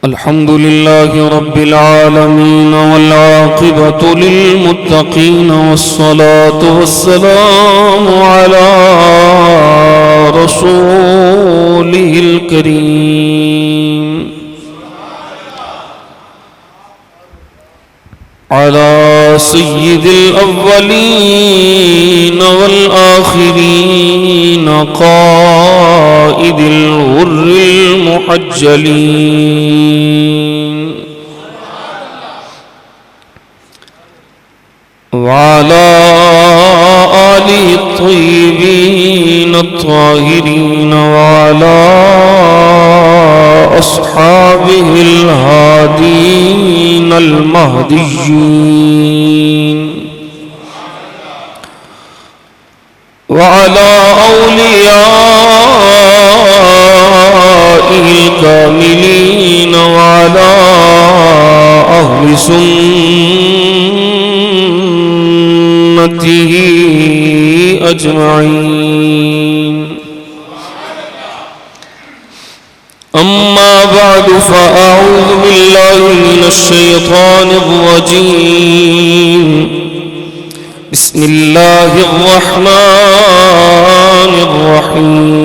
الحمد لله رب العالمين والعاقبة للمتقين والصلاة والسلام على رسوله الكريم على سيد الأولين والآخرين قائد الغر المحجلين وعلى آله الطيبين الطاهرين وعلى أصحابه الهادين المهديين وعلى أوليائه الكاملين وعلى أهل سنته أجمعين. أما بعد فأعوذ بالله من الشيطان الرجيم. بسم الله الرحمن الرحيم.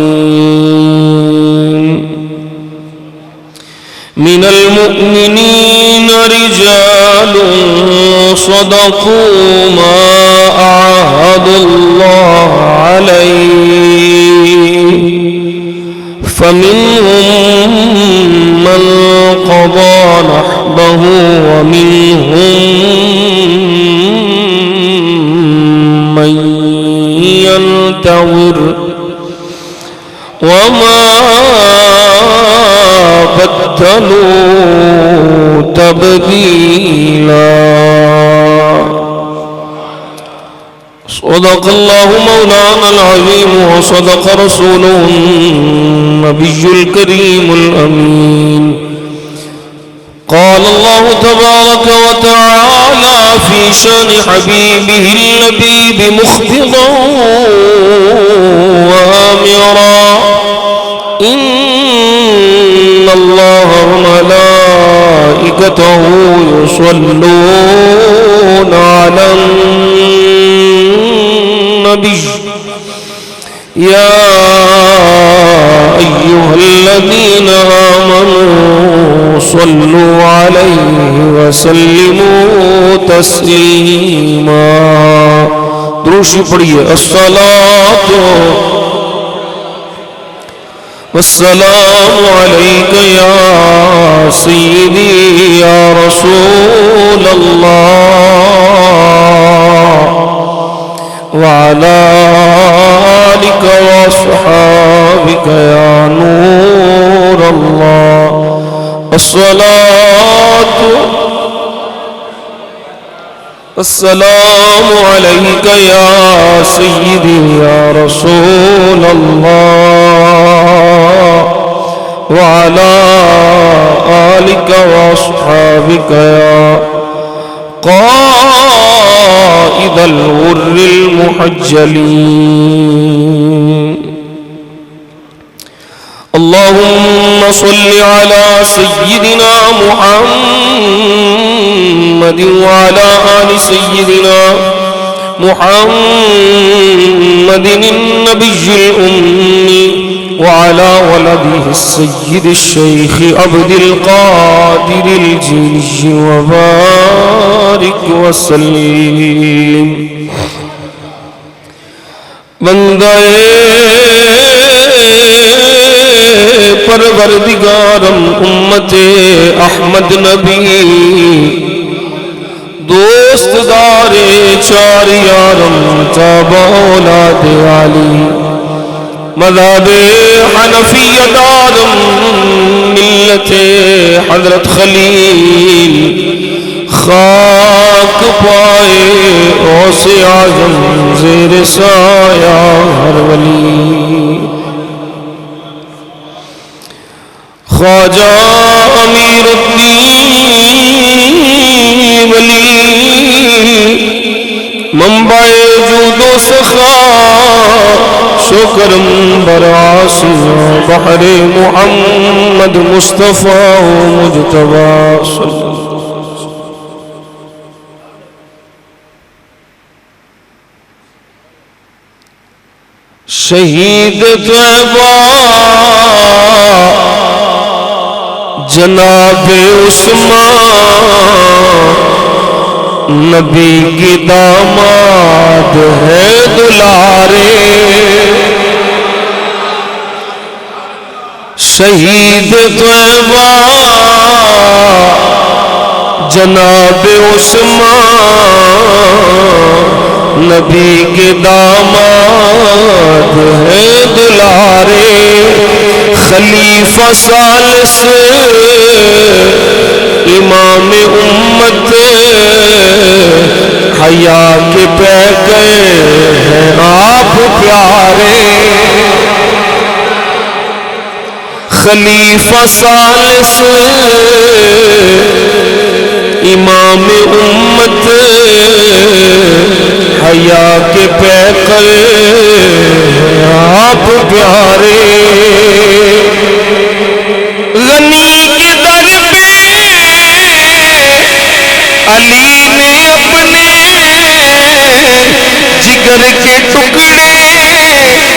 من المؤمنين رجال صدقوا ما عاهدوا الله عليه فمنهم من قضى نحبه ومنهم من ينتظر وما بدلوا تبديلا. صدق الله مولانا العظيم وصدق رسوله النبي الكريم الأمين. قال الله تبارك وتعالى في شان حبيبه اللبيب مخفضا وآمرا إن الله وملائكته يصلون على النبي يا أيها الذين آمنوا صلوا عليه وسلموا تسليما. دروشی پڑھیے. الصلاة والسلام عليك يا سيدي يا رسول الله وعلى آلك وأصحابك يا نور الله. الصلاة والسلام عليك يا سيدي يا رسول الله وعلى آلك وأصحابك يا قائد الغر المحجلين. اللهم صل على سيدنا محمد وعلى آل سيدنا محمد النبي الأمي وعلى ولده السيد الشيخ عبد القادر الجيلي وبارك وسلم. بندے پروردگارم امت احمد نبی دوست دار چار یارم تاب اولاد علی مذہب حنفیہ دارم ملت حضرت خلیل خاک پائے غوث اعظم زیر سایہ ہر ولی خواجہ امیر الدین ولی منبع جود و سخا کرم براسی بحر محمد مصطفیٰ مجتبیٰ صلی اللہ علیہ وسلم. شہید طیبہ جناب عثمان نبی کی داماد ہے دلارے. شہید طیبہ جناب عثمان نبی کے داماد ہے دلارے. خلیفہ ثالث امام امت حیا کے پہ گئے ہیں آپ پیارے. خلیفہ ثالث امام امت حیا کے پہ گئے ہیں آپ پیارے. غنی کے در پہ علی نے اپنے جگر کے ٹکڑے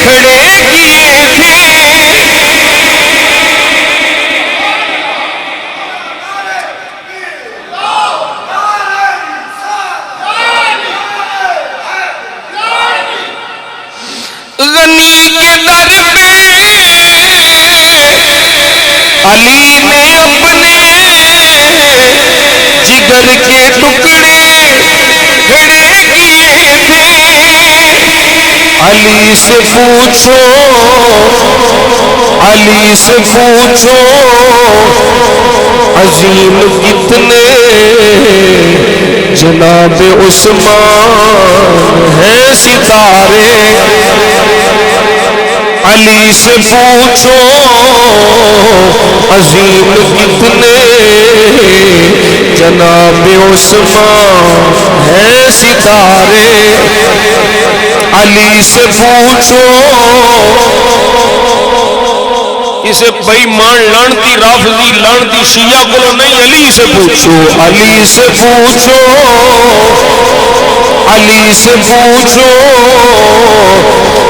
کھڑے کیے تھے. غنی کے در پہ علی نے اپنے جگر کے ٹکڑے کھڑے کیے تھے. علی سے پوچھو علی سے پوچھو عظیم کتنے جناب عثمان ہیں ستارے. علی سے پوچھو عظیم کتنے جناب عثمان ہیں ستارے. علی سے پوچھو اسے بھائی مان لانتی رافضی لانتی شیعہ کو نہیں. علی سے پوچھو علی سے پوچھو علی سے پوچھو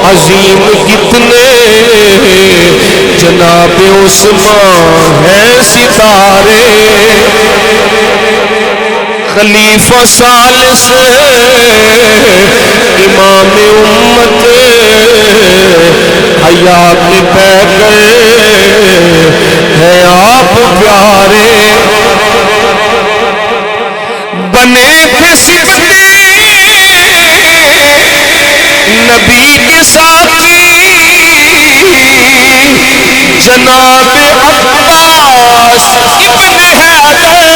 عظیم کتنے جناب عثمان ہیں ستارے. خلیفہ ثالث امام امت حیا کے پہ گئے ہیں آپ پیارے. بنے تھے صفتے نبی کے ساتھی جناب عباس ابن حیدر.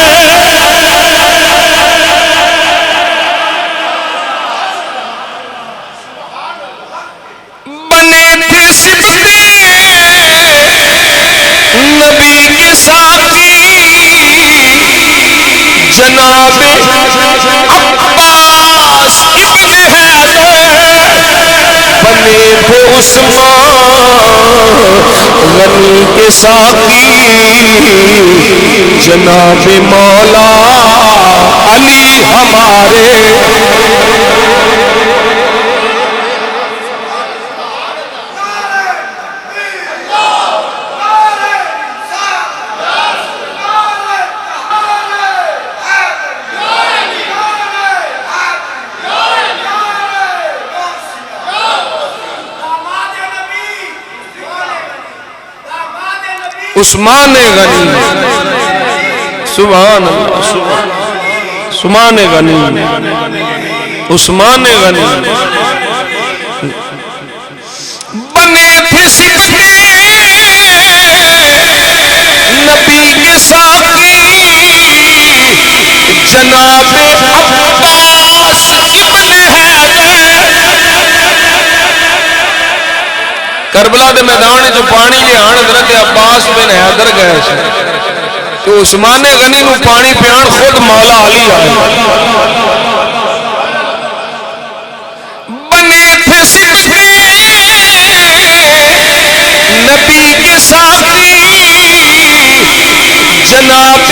بنے تھے صفتے نبی کے ساتھی جناب عباس ابن حیدر. بنے تھے عثمان غنی کے ساتھی جناب مولا علی ہمارے. عثمان غنی سبحان اللہ عثمان غنی عثمان غنی. بنے تھے صفتے نبی کے ساتھی جناب عباس ابن حیدر. کربلا دے میدان جو پانی لیا حضرت عباس بن حیدر گئے تو عثمان غنی نو پانی پیان خود مولا علی آئے. بنے تھے صفتے جناب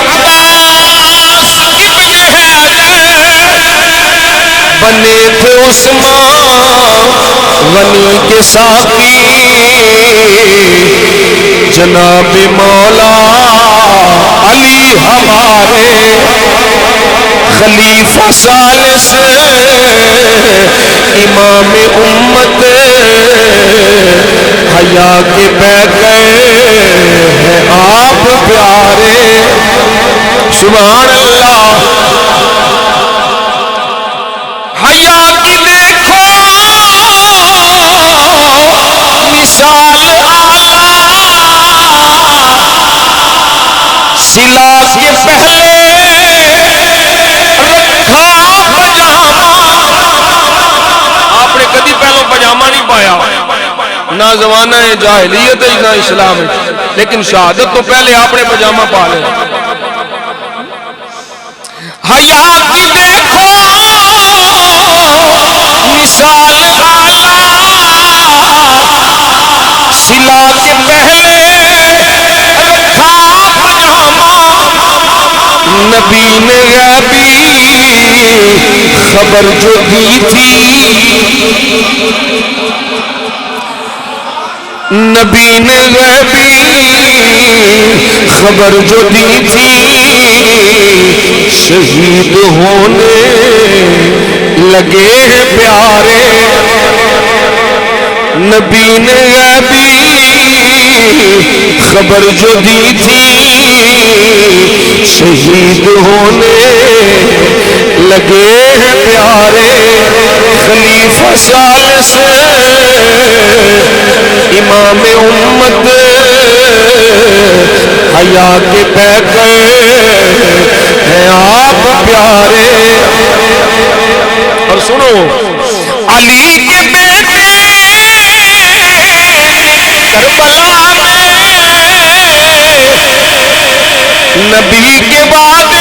عباس ابن حیدر بنے تھے عثمان غنی کے ساقی جناب مولا علی ہمارے خلیفہ ثالث امام امت حیا کے بہ گئے ہیں آپ پیارے سبحان اللہ حیا کی دیکھو مثال اعلیٰ سلا کے پہلے رکھا پجامہ آپ نے کبھی پہلو پجامہ نہیں پایا نہ زمانہ جاہلیت ہے نہ اسلام ہے لیکن شہادت تو پہلے آپ نے پجامہ پا لیا حیا کی دیکھو مثال اعلیٰ سلا کے پہلے رکھا پجامہ نبی نے غیبی خبر جو دی تھی نبی نے غیبی خبر جو دی تھی شہید ہونے لگے ہیں پیارے نبی نے غیبی خبر جو دی تھی شہید ہونے لگے ہیں پیارے خلیفہ ثالث امام امت حیا کے بہ گئے ہیں آپ پیارے اور سنو علی کے بیٹے کربلا میں نبی کے بعد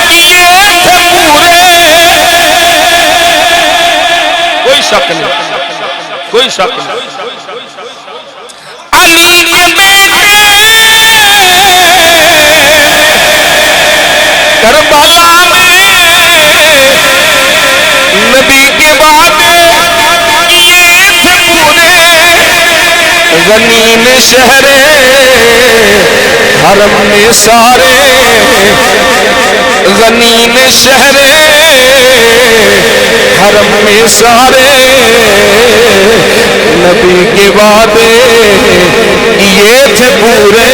یہ تھے پورے کوئی شک نہیں کوئی شک نہیں علی کے بیٹے کربلا میں نبی کے بعد یہ تھے پورے غنیم شہر حرم میں سارے غنیم شہر حرم میں سارے نبی کے بعد یہ تھے پورے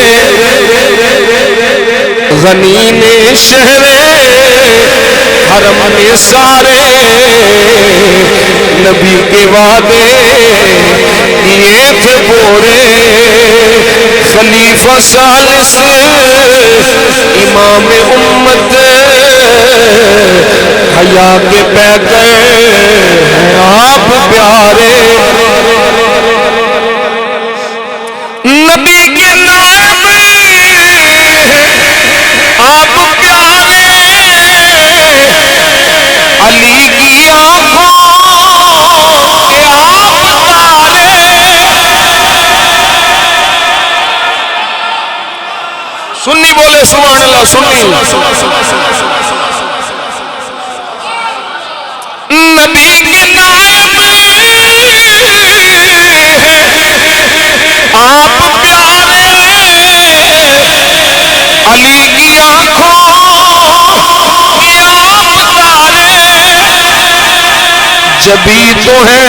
غنیم شہر حرم میں سارے نبی کے وعدے یہ تھے پورے خلیفہ ثالث امام امت حیا کے بہ گئے ہیں آپ پیارے نبی کے نائب آپ پیارے علی کی آنکھوں کے آپ تارے سنی بولے سبحان اللہ سنی نبی کے نائب آپ پیارے علی کی آنکھوں کے آپ تارے جبھی تو ہے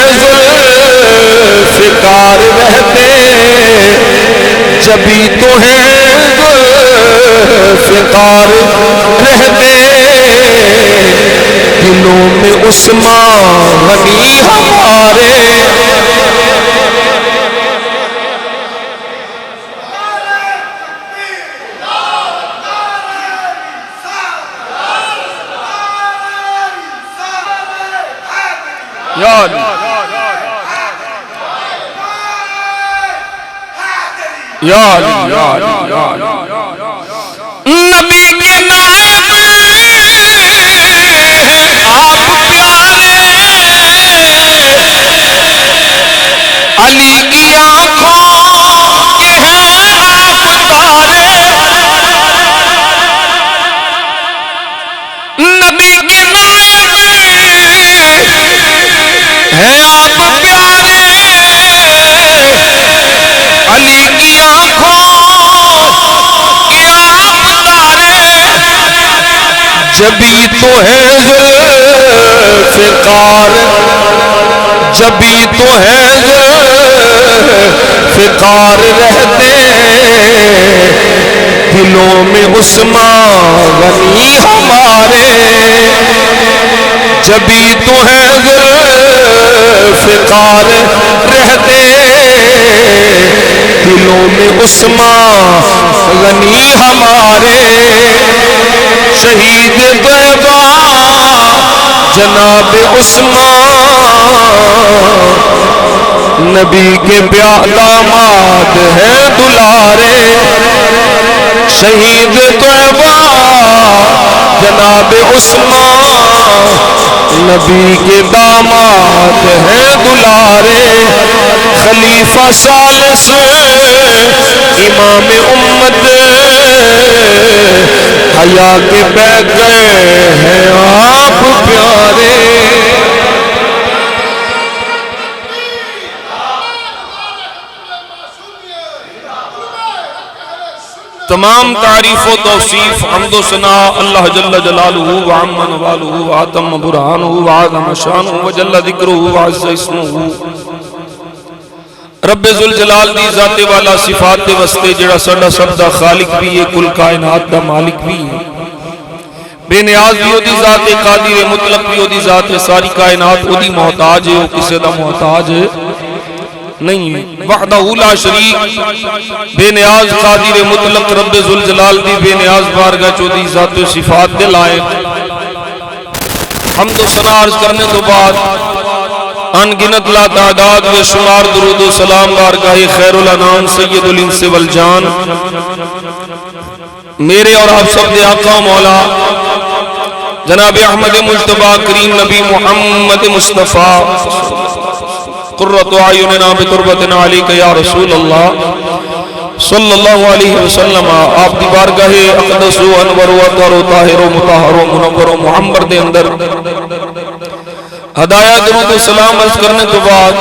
ذوالفقار رہتے جبھی تو ہے ذوالفقار رہتے دلوں میں عثمان غنی ہمارے یاد یاد یاد نبی کے نائب آپ پیارے علی کی آنکھوں کے ہیں آپ تارے جبھی تو ہے ذوالفقار، جبھی تو ہے ذوالفقار رہتے دلوں میں عثمان غنی ہمارے، جبھی تو ہے ذوالفقار رہتے دلوں میں عثمان غنی ہمارے، شہید طیبہ جناب عثمان نبی کے داماد ہیں دلارے، شہید طیبہ جناب عثمان نبی کے داماد ہیں دلارے، خلیفہ ثالث امام امت حیا کے بہ گئے ہیں آپ پیارے۔ تمام تعریف و توصیف حمد و ثنا اللہ جل جلالہ وعم نوالہ وعتم برہانہ وعظم شانہ وجل ذکرہ وعز اسمہ، رب ذوالجلال دی ذات والا صفات دے واسطے جڑا ساڈا سب دا خالق بھی ہے، کل کائنات دا مالک بھی ہے، بے نیاز بھی دی ذات قادر مطلق بھی دی ذات ساری کائنات دی محتاج ہے، وہ کسی دا محتاج نہیں ہے، وحدہ لا شریک بے نیاز قادر مطلق رب ذوالجلال دی بے نیاز بارگاہ چو دی ذات و صفات دے لائق حمد و ثنا عرض کرنے تو بعد ان گنت لا تعداد و شمار درود و سلام بارگاہ خیر الانام سید الانس والجان میرے اور آپ سب دے آقا مولا جناب احمد مجتبی کریم نبی محمد مصطفیٰ قرۃ اعیننا بتربتنا علیک یا رسول اللہ صلی اللہ علیہ وسلم، آپ دی بارگاہ اقدس و انور و اطہر و طاہر و مطہر و منور و معمر دے اندر ہدایہ درود و سلام عرض کرنے تو بعد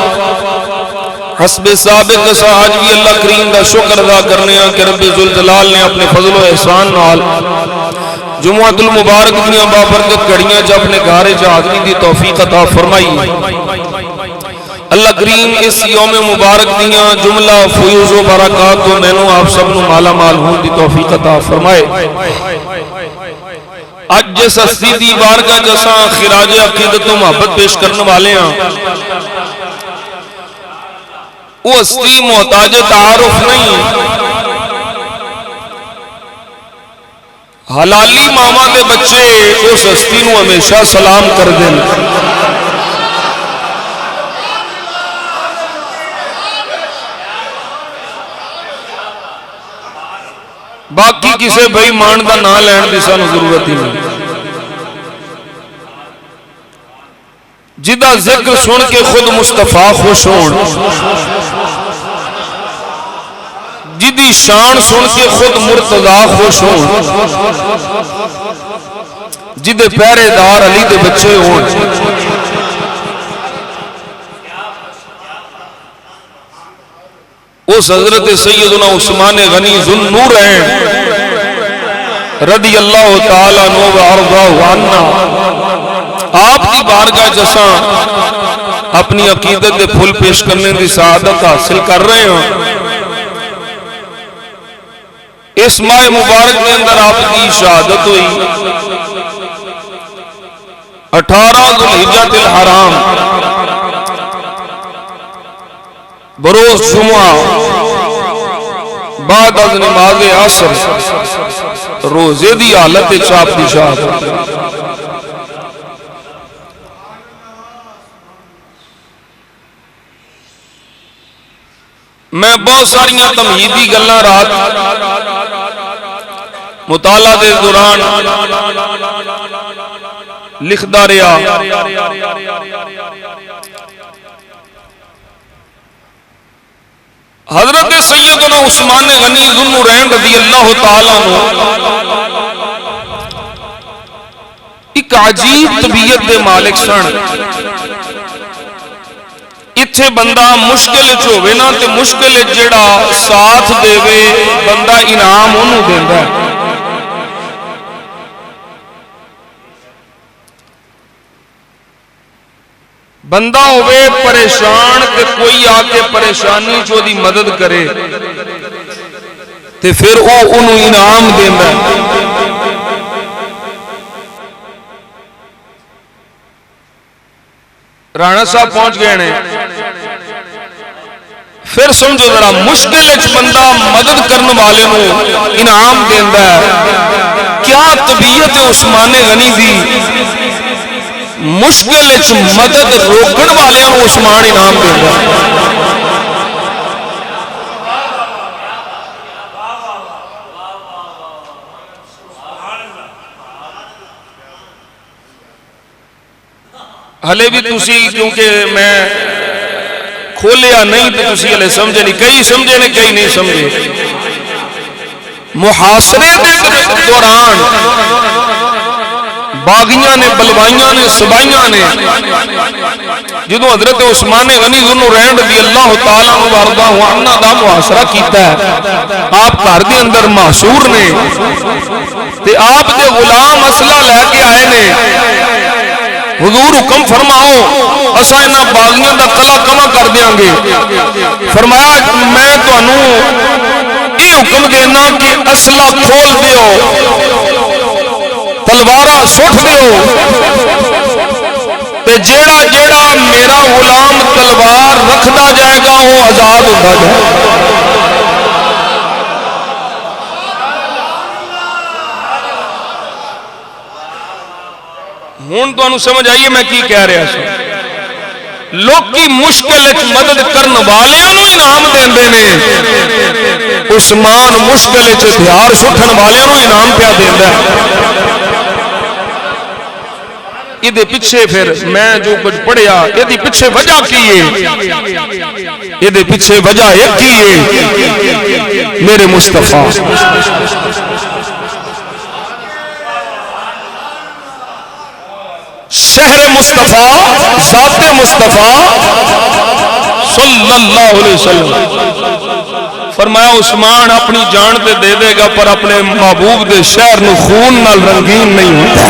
حسب ثابت دسا آج بھی اللہ کریم دا شکر ادا کرنے کہ رب ذوالجلال نے اپنے فضل و احسان نال جمعۃ المبارک دنیا بابرکت گھڑیاں جب اپنے گھر حاضری دی توفیق عطا فرمائی، اللہ کریم اس یوم مبارک دیاں جملہ فیوز و برکات تو مینوں آپ سب نو مالا مال ہون دی توفیق عطا فرمائے۔ آج جس ہستی دی بارگاہ جساں خراج عقیدت و محبت پیش کرنے والے ہیں، وہ ہستی محتاج تعارف نہیں، حلالی ماما دے بچے اس ہستی نو ہمیشہ سلام کر دیں، باقی کسے بھائی مان دا نہ لین دی سانو ضرورت ہی نہیں، جدا ذکر سن کے خود مصطفیٰ خوش ہون، جدی شان سن کے خود مرتضی خوش ہون، جدے پہرے دار علی دے بچے ہون، اس حضرت سیدنا عثمان غنی ذوالنورین رضی اللہ تعالیٰ عنہ وارضاہ عنا آپ کی بارگاہ جساں اپنی عقیدت دے پھول پیش کرنے دی سعادت حاصل کر رہے ہیں، اس ماہ مبارک کے اندر آپ کی شہادت ہوئی 18 ذوالحجۃ الحرام بروز جمعہ بعد از نماز عصر روزے دی حالت چاپ دی شہادت۔ میں بہت ساریاں تمہیدی گلاں رات مطالعہ دے دوران لکھدا رہا، حضرت سیدنا عثمان غنی ذوالنورین رضی اللہ تعالیٰ عنہ ایک عجیب طبیعت دے مالک سن، اتھے بندہ مشکل ہوئے نا تے مشکل جڑا ساتھ دے وے بندہ انعام انہوں دیندا ہے، بندہ ہوئے پریشان تے کوئی آ کے پریشانی چو دی مدد کرے تے پھر وہ انہوں انعام دینا ہے. رانا صاحب پہنچ گئے ہیں. پھر سمجھو ذرا مشکل وچ بندہ مدد کرنے والے نو انعام دیندا ہے. کیا طبیعت عثمان غنی دی مشکل وچ مدد روکن والے نو عثمان انعام دیندا ہے. ہلے بھی تسی کیونکہ میں کھولیا نہیں تو تسی ہلے سمجھے نہیں. کئی سمجھے نے کئی نہیں سمجھے. محاصرے دے دوران باغیاں نے بلوائیاں نے سبائیاں نے جدو حضرت عثمان غنی ذو رحم رضی اللہ تعالیٰ وارضہ عنہ دا محاصرہ کیتا ہے. آپ گھر دے اندر محصور نے تے آپ دے غلام اسلحہ لے کے آئے نے. حضور حکم فرماؤ اسا انہاں باغیاں دا قلعہ کما کر دیاں گے. فرمایا میں تانوں یہ حکم دینا کہ اسلحہ کھول دیو تلوارہ سٹ دیو تے جیڑا جیڑا میرا غلام تلوار رکھدا جائے گا وہ آزاد ہوتا جائے گا. ہوں تو سمجھ آئیے میں کی کہہ رہا سا. لوکی مشکل مدد کرنے والوں انعام دیندے نے. عثمان مشکل ہتھیار سٹن والوں انعام پیا دیندا ہے. یہ پیچھے پھر میں جو کچھ پڑھیا یہ پیچھے وجہ کی ہے. یہ پیچھے وجہ ایک ہی ہے میرے مصطفیٰ. شہر مصطفیٰ ذات مصطفیٰ صلی اللہ علیہ وسلم. فرمایا عثمان اپنی جان تے دے دے گا پر اپنے محبوب دے شہر نو خون نال رنگین نہیں ہوتا.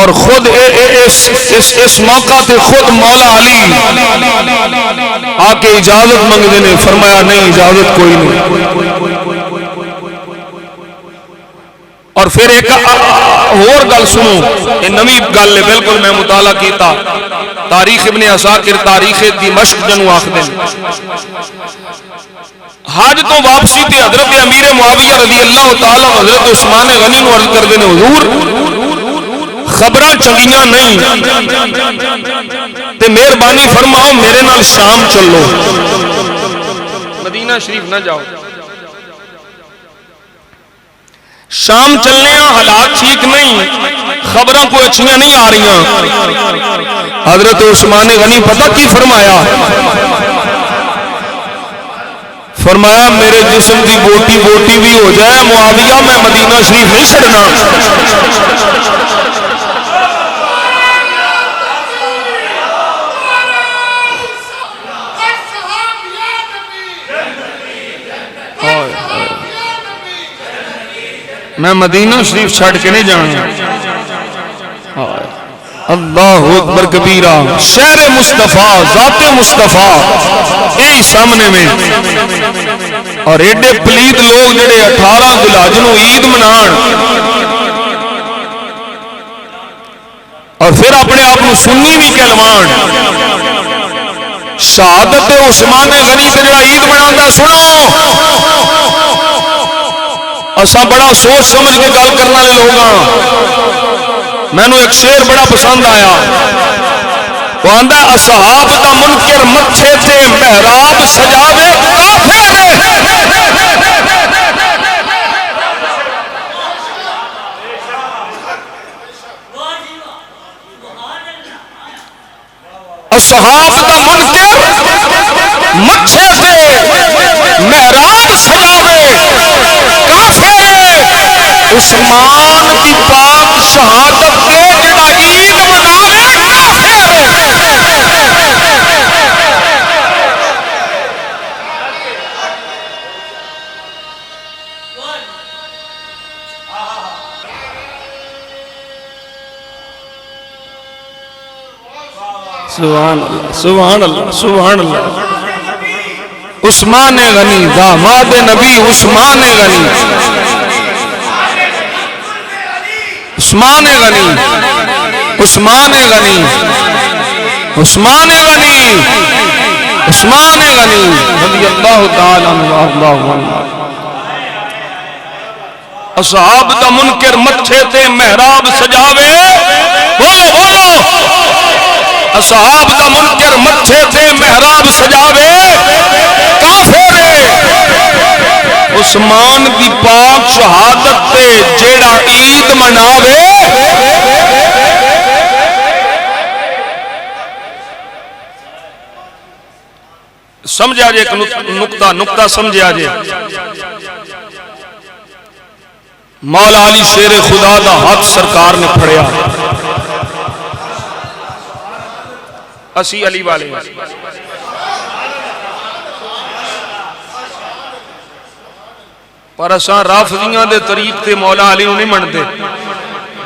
اور خود اس موقع تے خود مولا علی آ کے اجازت منگتے نے. فرمایا نہیں اجازت کوئی نہیں. اور پھر ایک اور گل سنو یہ نوی گل ہے بالکل. میں مطالعہ کیتا تاریخ ابن عساکر تاریخ دمشق جنو آخدے حج تو واپسی تے حضرت امیر معاویہ رضی اللہ تعالی حضرت عثمان غنی نو عرض کردے نے حضور خبراں چنگیاں نہیں تے مہربانی فرماؤ میرے نال شام چلو. مدینہ شریف نہ جاؤ. شام چلنے حالات ٹھیک نہیں خبریں کوئی اچھیاں نہیں آ رہی. حضرت عثمان غنی پتہ کی فرمایا. فرمایا میرے جسم کی بوٹی بوٹی بھی ہو جائے معاویہ میں مدینہ شریف نہیں چھڑنا. میں مدینہ شریف چھڑ کے نہیں جانا. اللہ اکبر کبیرہ. شہر مصطفیٰ ذات مصطفیٰ یہی سامنے میں. اور ایڈے پلیت لوگ جڑے 18 ذوالحج نو عید منان اور پھر اپنے آپ کو سنی بھی کہلوان. شہادت عثمان غنی سے جڑا عید مناتا سنو اسا بڑا سوچ سمجھ کے گل کرنے والے لوگ ہاں. میں نے ایک شعر بڑا پسند آیا. وہ آندا اصحاب دا منکر متھے تے محراب سجاوے اصحاب دا منکر متھے تے محراب سجاوے عثمان کی پاک شہادت کے جڑا عید مناوے. سبحان اللہ سبحان اللہ سبحان اللہ عثمان غنی داماد نبی عثمان غنی عثمان غنی عثمان غنی عثمان غنی عثمان غنی رضی اللہ تعالی عنہ اللہ عنہ اصحاب دا منکر متھے تے محراب سجاوے بولو بولو اصحاب دا منکر متھے تے محراب سجاوے کافر عثمان دی پاک شہادت تے جیڑا عید مناوے سمجھا جے ایک نقطہ سمجھا جے مولا علی شیر خدا دا ہاتھ سرکار نے پھڑیا اسی علی والے پر اساں رافضیاں دے طریق تے مولا علی نوں نہیں منتے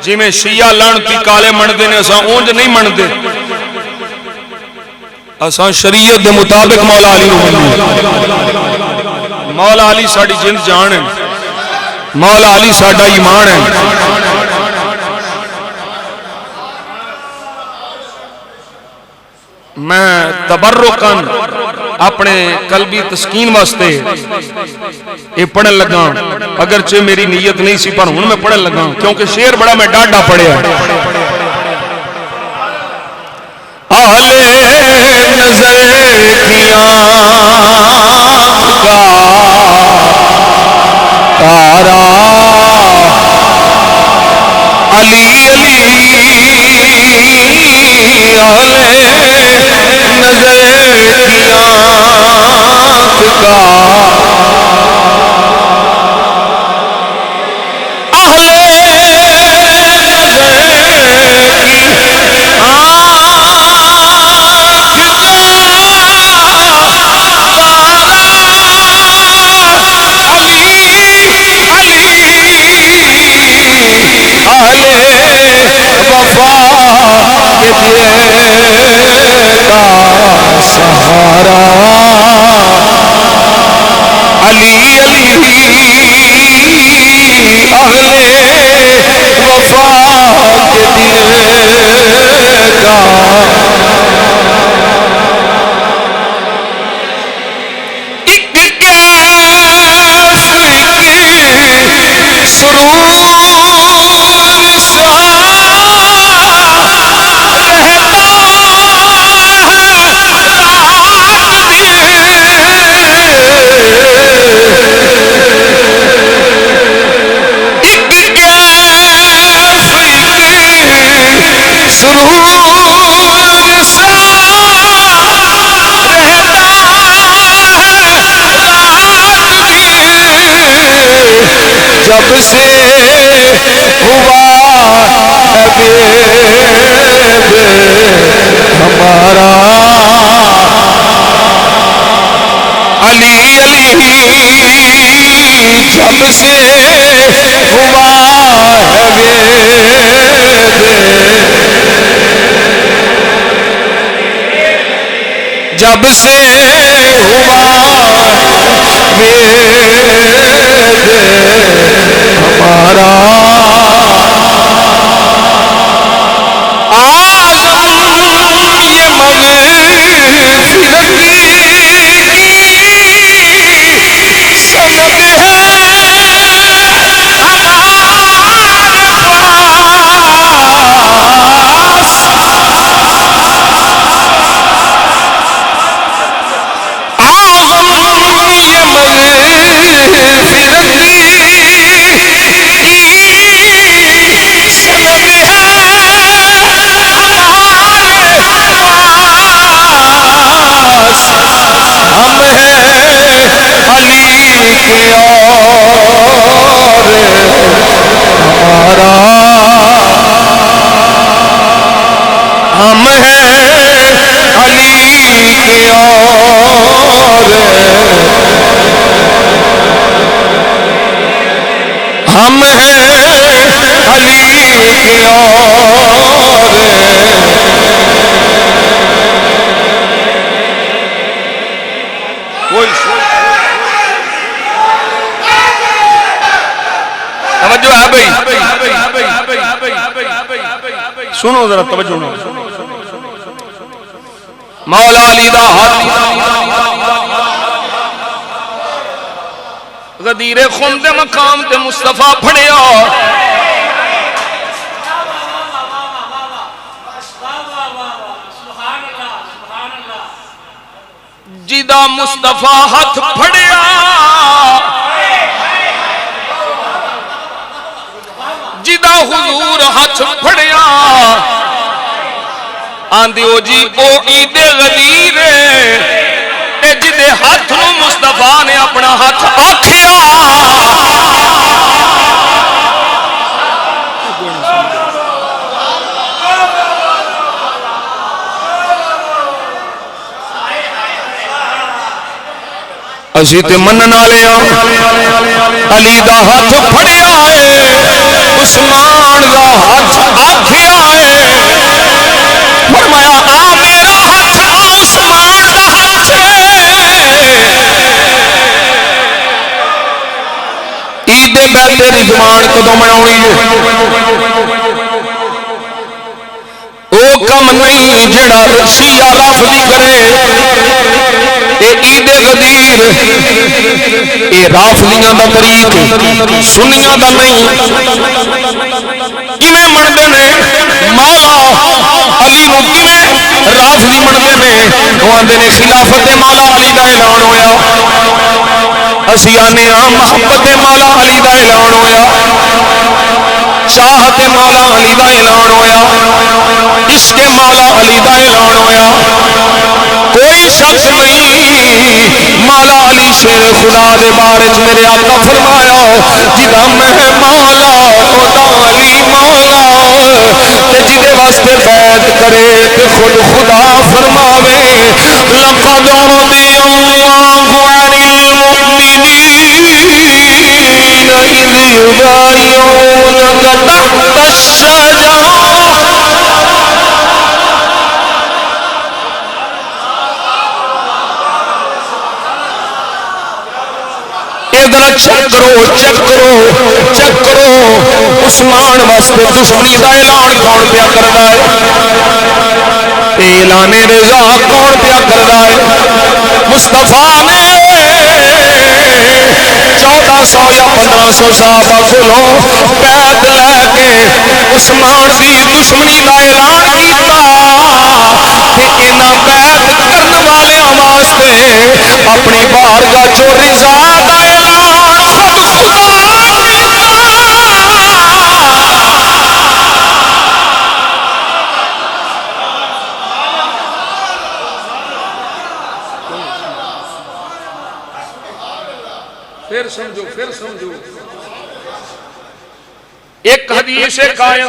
جی میں شیعہ لعنتی کالے منتے نے اساں اونج نہیں منتے اساں شریعت دے مطابق مولا علی نوں منتے مولا علی ساڈی جند جان ہے مولا علی ساڈا ایمان ہے میں تبرکن اپنے قلبی تسکین واسطے یہ پڑھن لگا اگرچہ میری نیت نہیں سی پر ہوں میں پڑھن لگا کیونکہ شعر بڑا میں ڈاڈا پڑھیا اہل نظر کی آنکھ کا تارا علی علی اہل نظر کی آنکھ کا اہل نظر کی سہارا علی علی اہل وفا کے دل کا سرور جب سے ہوا ہمارا علی علی جب سے ہوا جب سے ہوا ہمارا ہم ہیں علی کے اور توجہ ہے بھائی، سنو ذرا توجہ نہ، مولا علی دا ہاتھ غدیر خون دے مقام تے مصطفیٰ پھڑیا، جدا مصطفیٰ ہاتھ پھڑیا جدا حضور ہاتھ پھڑیا آندھی او جی او عید غدیر اے جدے ہاتھ نو مصطفیٰ نے اپنا ہاتھ آکھیا اسی تے منن والے علی دا ہاتھ پھڑیا ہے عثمان دا ہاتھ آکھیا ہے فرمایا آ میرا ہاتھ آ عثمان دا ہاتھ عید بیت رضوان کدوں مناونی ہے او کم نہیں جڑا شیعہ رافضی کرے اے عید غدیر اے رافضیاں دا طریق سنیاں دا نہیں کیویں مندے نے مولا علی نو کیویں رافضی مندے نے او آندے نے خلافت مولا علی دا اعلان ہویا اسی آنے ہاں محبت مولا علی دا اعلان ہویا چاہت مولا علی دا اعلان ہویا عشق مولا علی دا اعلان ہویا کوئی شک نہیں مولا علی شیر خدا دے بارے میرے آقا فرمایا جدا میں مولا خدا علی مولا تے جدے واسطے بیعت کرے تے خود خدا فرماوے لقد رضی اللہ عن المؤمنین اذ یبایعونک تحت الشجرہ ذرا چیک کرو عثمان واسطے دشمنی دا اعلان کون پیا کردا ہے اعلان رضا کون پیا کردا ہے مصطفیٰ نے 1400 یا 1500 صحابہ کولوں بیعت لے کے عثمان دی دشمنی دا اعلان کیتا کہ انہاں بیعت کرن والیاں واسطے اپنی بارگاہ چوں رضا دا پھر سمجھو ایک حدیث قائم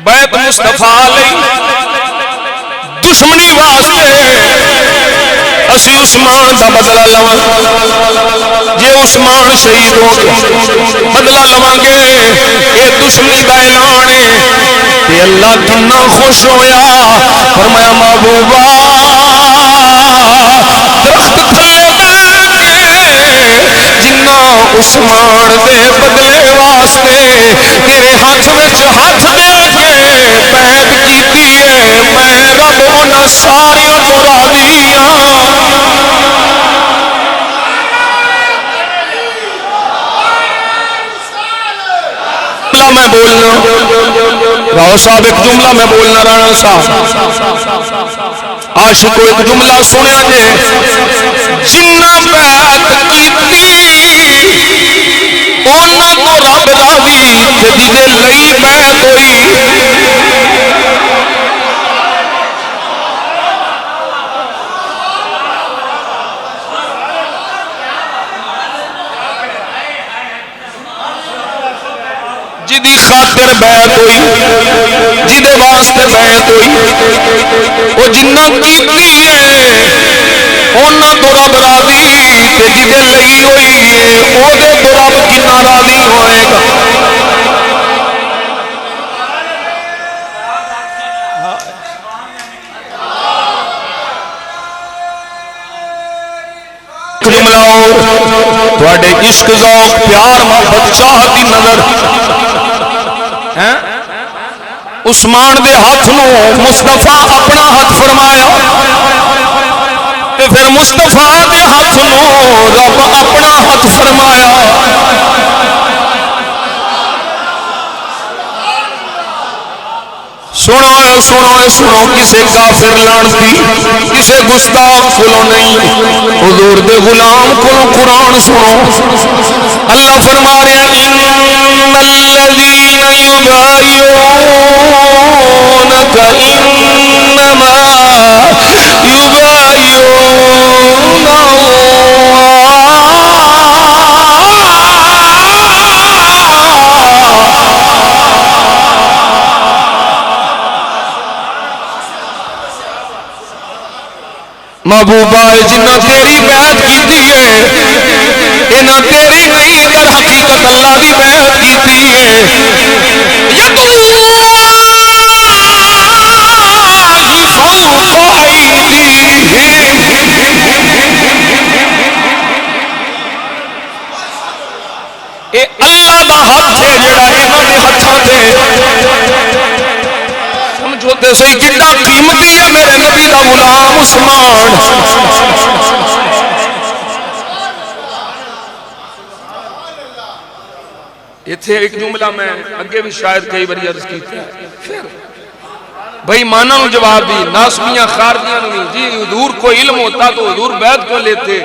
بیعت مصطفیٰ علیہ دشمنی واسطے اسی عثمان دا بدلہ لواں جے عثمان شہید ہو گئے بدلہ لواں گے اے دشمنی دا اعلان ہے تے اللہ کتنا خوش ہویا فرمایا محبوبا درخت تھلے جنہ عثمان دے بدلے واسطے تیرے ہاتھ وچ ہاتھ دے کے بیعت کیتی ہے میں رب انہاں ساریاں تو راضی ہاں میں بولنا راؤ صاحب ایک جملہ میں بولنا رانا صاحب عاشق کو ایک جملہ سنیا جے جنہ بیعت کیتی اونا تو رب راضی تے جدے لئی بیعت ہوئی جدی خاطر بیعت ہوئی جدے واسطے بیعت ہوئی وہ جنہ کیتی ہے اونا تو رب راضی تے جدے لئی ہوئی ہے او دے تو رب کنا راضی ہوئے گا جملہ تواڈے عشق ذوق پیار محبت چاہت دی نظر ہیں عثمان دے ہاتھ نو مصطفیٰ اپنا ہاتھ فرمایا تے پھر مصطفیٰ دے ہاتھ نو رب اپنا ہاتھ فرمایا سنو کسے کافر لعنتی کسے گستاخ کولوں نہیں حضور دے غلام کولوں قرآن سنو اللہ فرما رہے ہیں ان الذین یبایعونک انما یبایعون محبوبہ جنہ تیری بیعت کیتی ہے انہ تیری نہیں در حقیقت اللہ دی بیعت کیتی ہے اے اللہ دا ہاتھ ہے جڑا انہوں نے ہاتھاں دے سمجھوتے سوئی کتنا قیمتی ہے میرے نبی دا غلام عثمان اتھے ایک جملہ میں اگے بھی شاید کئی باری عرض کی تھی پھر بھائی مانا نو جواب دی ناسبیاں خاردیاں نہیں جی حضور کو علم ہوتا تو حضور بیعت کو لیتے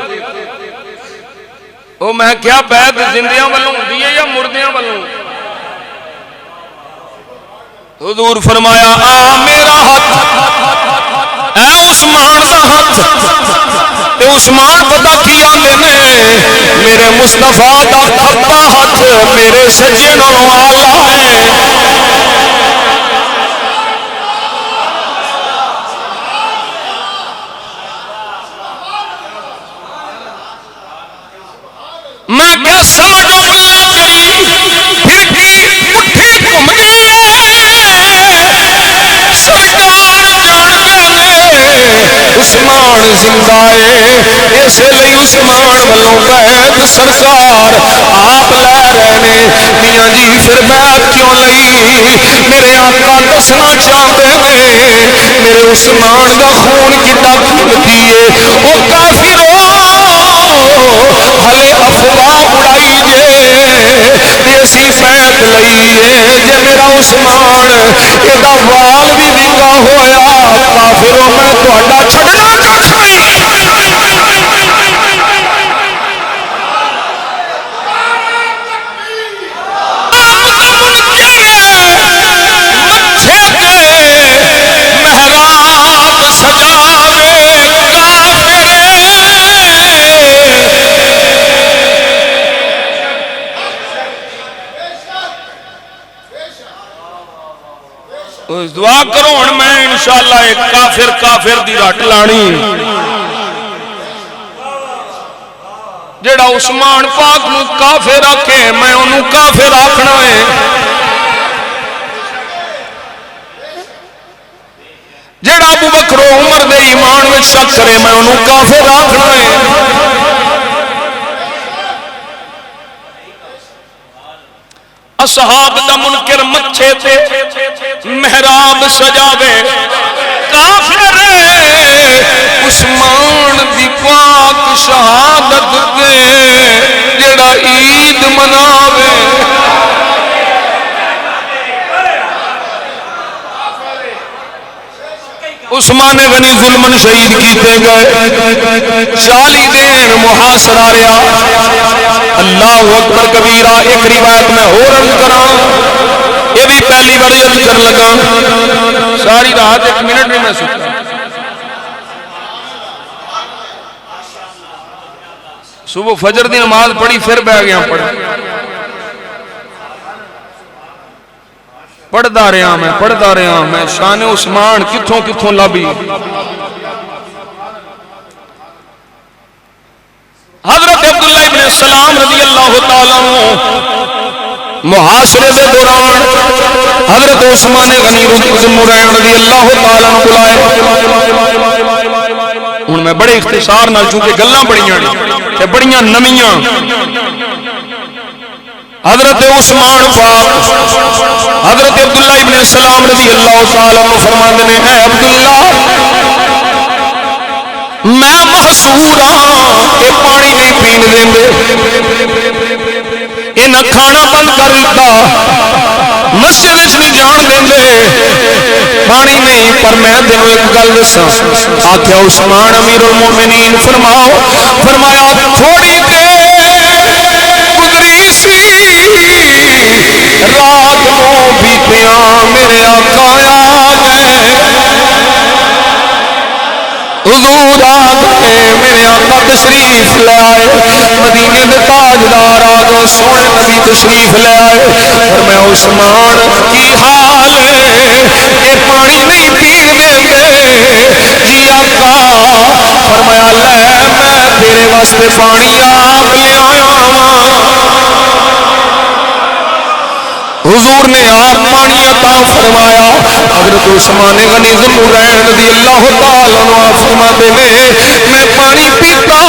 او میں کیا بیعت زندیاں والوں دیئے یا مردیاں والوں حضور فرمایا آ میرا ہاتھ اے عثمان دا ہاتھ تے عثمان پتہ کیا لینے میرے مصطفیٰ دا کھپا ہاتھ میرے سجنوں آلہ ہے میں کیا سمجھوں اللہ تیری پھر کی مٹھی گھومنی عثمان زندہ ہے اس لئی عثمان والوں بیعت سرکار آپ لے رہنے میاں جی پھر بیعت کیوں لئی میرے آقا دسنا چاہتے ہیں میرے عثمان دا خون کتا قیمتی ہے او کافروں ہلے افواہ اڑائی جے دیسی بیعت لئیے جے میرا عثمان ایدہ وال بھی نکا ہویا کافروں میں تو اڈا چھڑنا دعا کرو ہن میں انشاءاللہ ایک کافر دی رٹ لانی جیڑا عثمان پاک نو کافر آکھے میں انہوں کافر آکھنا ہے جیڑا ابو بکر و عمر دے ایمان میں شک کرے میں انہوں کافر آکھنا ہے اصحاب دا منکر مچھے تے محراب سجاوے کافر عثمان دی پاک شہادت دے جڑا عید مناوے عثمان غنی ظلمن شہید کیتے گئے 40 دن محاصرہ رہا اللہ اکبر کبیرہ ایک روایت میں ہو رنگ کراں یہ بھی پہلی بار عرض کر لگا ساری رات 1 منٹ میں سکتا صبح فجر دی نماز پڑھی پھر بہ گیا پڑھدا رہا میں شان عثمان کتھوں لبی حضرت عبداللہ ابن السلام رضی اللہ تعالیٰ محاصرے دے دوران حضرت عثمان غنی رضی اللہ تعالیٰ بلائے ہوں میں بڑے اختصار نال چونکہ گلاں بڑیاں تے بڑیاں نمیاں حضرت عثمان پاک حضرت عبداللہ ابن السلام رضی اللہ تعالیٰ عنہ فرماتے ہیں اے عبداللہ میں محصور ہاں اے پانی نہیں پین دیں گے انہاں کھانا بند کر دیتا مسجد نہیں جان دیں گے پانی نہیں پر میں تینوں ایک گل دساں آکھیا عثمان امیر المومنین فرمایا تھوڑی دیر گزری سی رات کو بیتیاں میرے آقا آ گئے حضور آ گئے میرے آقا تشریف لے آئے مدینے دے تاجدار آ گئے سونے نبی تشریف لے آئے اور میں عثمان کی حال ہے کہ پانی نہیں پین دیں گے جی آقا فرمایا لے میں تیرے واسطے پانی آپ لے آیا حضور نے آپ پانی عطا فرمایا حضرت عثمان غنی ذوالنورین رضی اللہ تعالیٰ عنہ فرماتے ہیں میں پانی پیتا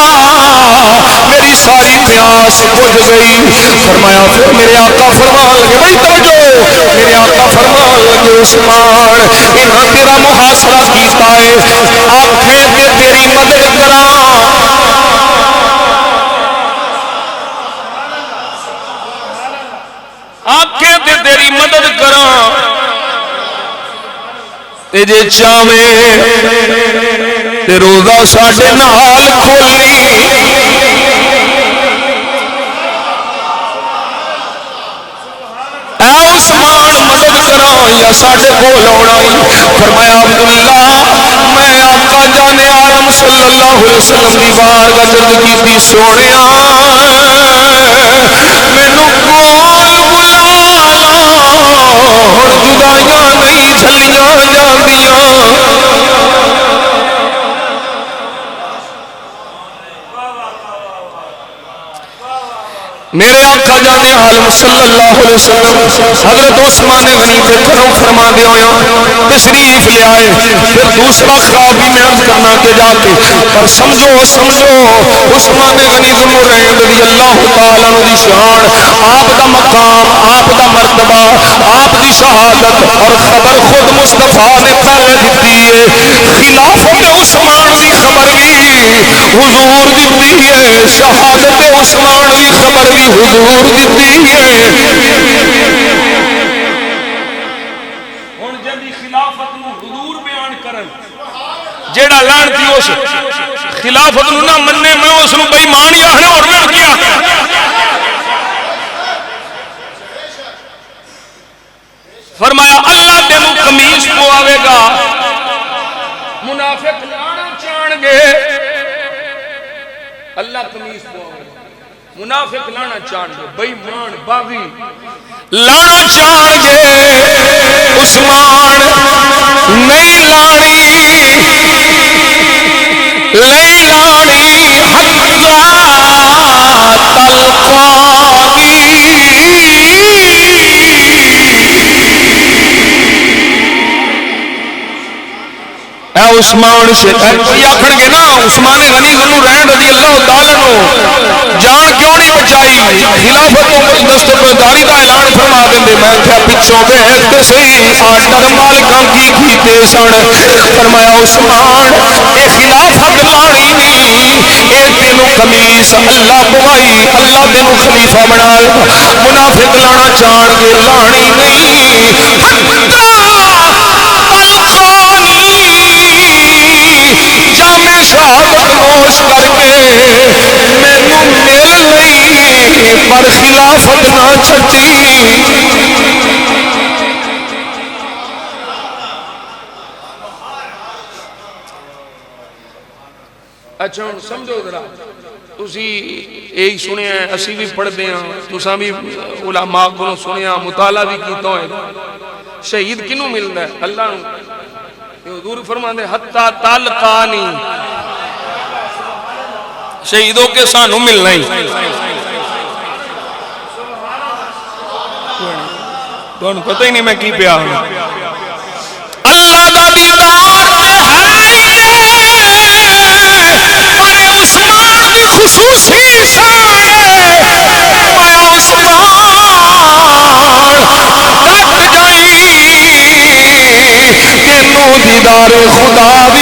میری ساری پیاس بجھ گئی فرمایا پھر میرے آقا فرمان لگے بھائی توجہ میرے آقا فرمان لگے عثمان انہاں تیرا محاصرہ کیتا ہے آنکھیں تے تیری مدد کراں آنکھیں تے تیری مدد کراں تے جے چاہویں تے روزہ ساڈے نال کھولی اے عثمان مدد کراں یا ساڈے کول آونا فرمایا عبداللہ میں آقا جان عالم صلی اللہ علیہ وسلم دی بارگاہ عرض کیتی سونیا مینوں کول جدائیاں نہیں جھلیاں جاندیاں میرے آقا جانے عالم صلی اللہ علیہ وسلم حضرت عثمان غنی کے گھروں فرما دے ہویا تشریف لے آئے پھر دوسرا خواب بھی میں عرض کرنا کے جاتے پر سمجھو عثمان غنی ذوالنورین رضی اللہ تعالیٰ عنہ دی شان آپ دا مقام آپ دا مرتبہ آپ دی شہادت اور خبر خود مصطفیٰ نے پہلے دیتی ہے خلافت عثمان دی خبر بھی حضور دیتی ہے شہادت عثمان دی خبر بھی حضور دیتی ہے ہن جدی خلافت نو حضور بیان کرن جیڑا لعنتی اس خلافت نو نہ مننے میں اس نو بے ایمان ہی آکھنا اور میں کیا فرمایا اللہ تینوں قمیص پواوے گا منافق لانا چاہن گے اللہ قمیص پواوے گا منافق لانا چاہن گے بے ایمان باغی لانا چاہن گے عثمان نہیں لانی اے عثمان سے کوئی آکھن گے نا عثمان غنی ذوالنورین رضی اللہ تعالیٰ عنہ جان کیوں نہیں بچائی خلافت و دستبرداری کا اعلان فرما دیں میں کیا پچھوں بہتے صحیح آٹر مالکاں کی کیتے سن فرمایا عثمان اے خلافت لانی نہیں اے تینوں قمیص اللہ بوائی اللہ تینوں خلیفہ بنا منافق لانا چاہن گے لانی نہیں جامع شہادت نوش کر کے مینوں مل لئی پر خلافت نہ چھٹی اچھا ہوں سمجھو ذرا تسی یہی سنیا ہے اسی بھی پڑھ دیں تساں بھی علماء کو سنیا مطالعہ بھی کیتا ہے شہید کنوں ملتا ہے اللہ حضور فرماتے ہیں حتی تلقانی شہیدوں کے سانوں ملنا ہی دونوں پتہ ہی نہیں میں کی پیا ہوں اللہ دا دیدار ہے پر عثمان دی خصوصی دیدار خدا